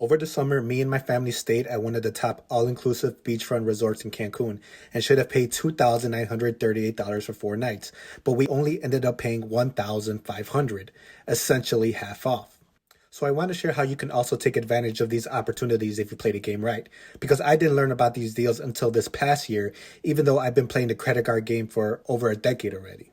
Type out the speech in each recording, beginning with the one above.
Over the summer, me and my family stayed at one of the top all-inclusive beachfront resorts in Cancun and should have paid $2,938 for 4 nights, but we only ended up paying $1,500, essentially half off. So I want to share how you can also take advantage of these opportunities if you play the game right, because I didn't learn about these deals until this past year, even though I've been playing the credit card game for over a decade already.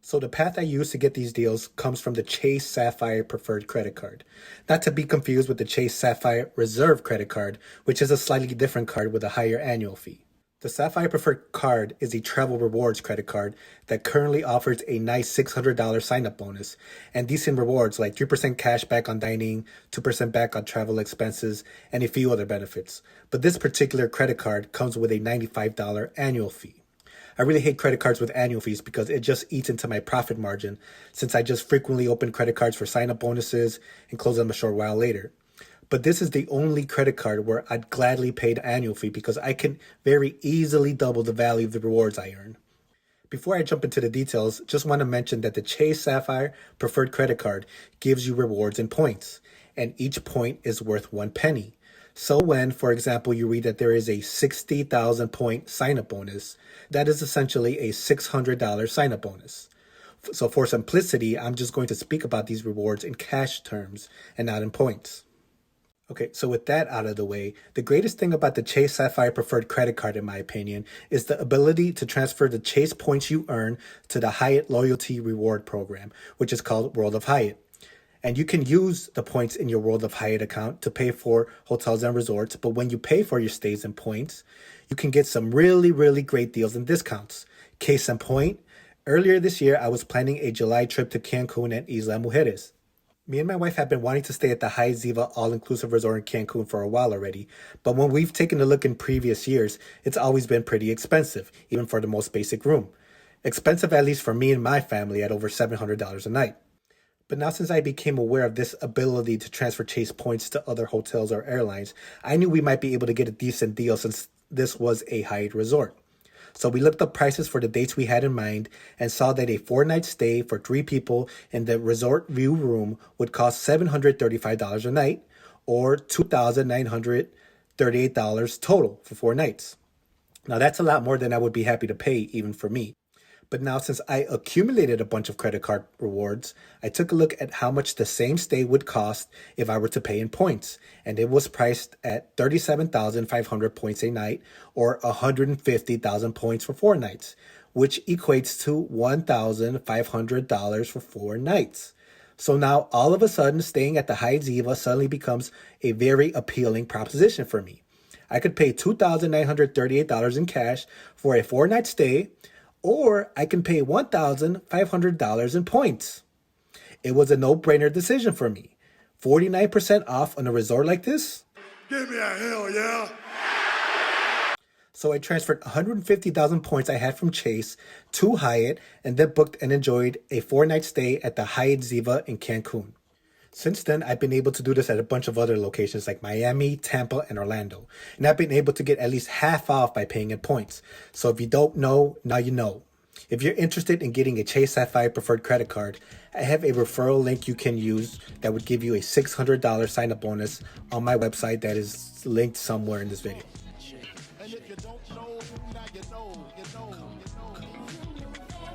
So the path I use to get these deals comes from the Chase Sapphire Preferred Credit Card. Not to be confused with the Chase Sapphire Reserve Credit Card, which is a slightly different card with a higher annual fee. The Sapphire Preferred Card is a travel rewards credit card that currently offers a nice $600 sign-up bonus and decent rewards like 3% cash back on dining, 2% back on travel expenses, and a few other benefits. But this particular credit card comes with a $95 annual fee. I really hate credit cards with annual fees because it just eats into my profit margin since I just frequently open credit cards for sign-up bonuses and close them a short while later. But this is the only credit card where I'd gladly pay the annual fee because I can very easily double the value of the rewards I earn. Before I jump into the details, just want to mention that the Chase Sapphire Preferred Credit Card gives you rewards in points, and each point is worth 1 penny. So when, for example, you read that there is a 60,000 point sign-up bonus, that is essentially a $600 sign-up bonus. So for simplicity, I'm just going to speak about these rewards in cash terms and not in points. Okay, so with that out of the way, the greatest thing about the Chase Sapphire Preferred Credit Card, in my opinion, is the ability to transfer the Chase points you earn to the Hyatt Loyalty Reward Program, which is called World of Hyatt. And you can use the points in your World of Hyatt account to pay for hotels and resorts. But when you pay for your stays in points, you can get some really, really great deals and discounts. Case in point, earlier this year, I was planning a July trip to Cancun and Isla Mujeres. Me and my wife have been wanting to stay at the Hyatt Ziva all-inclusive resort in Cancun for a while already. But when we've taken a look in previous years, it's always been pretty expensive, even for the most basic room. Expensive at least for me and my family at over $700 a night. But now since I became aware of this ability to transfer Chase points to other hotels or airlines, I knew we might be able to get a decent deal since this was a Hyatt resort. So we looked up prices for the dates we had in mind and saw that a 4-night stay for 3 people in the resort view room would cost $735 a night or $2,938 total for 4 nights. Now that's a lot more than I would be happy to pay even for me. But now since I accumulated a bunch of credit card rewards, I took a look at how much the same stay would cost if I were to pay in points. And it was priced at 37,500 points a night or 150,000 points for 4 nights, which equates to $1,500 for 4 nights. So now all of a sudden staying at the Hyatt Ziva suddenly becomes a very appealing proposition for me. I could pay $2,938 in cash for a 4-night stay, or I can pay $1,500 in points. It was a no-brainer decision for me. 49% off on a resort like this? Give me a hell yeah! So I transferred 150,000 points I had from Chase to Hyatt and then booked and enjoyed a 4-night stay at the Hyatt Ziva in Cancun. Since then, I've been able to do this at a bunch of other locations like Miami, Tampa, and Orlando. And I've been able to get at least half off by paying in points. So if you don't know, now you know. If you're interested in getting a Chase Sapphire Preferred Credit Card, I have a referral link you can use that would give you a $600 sign-up bonus on my website that is linked somewhere in this video.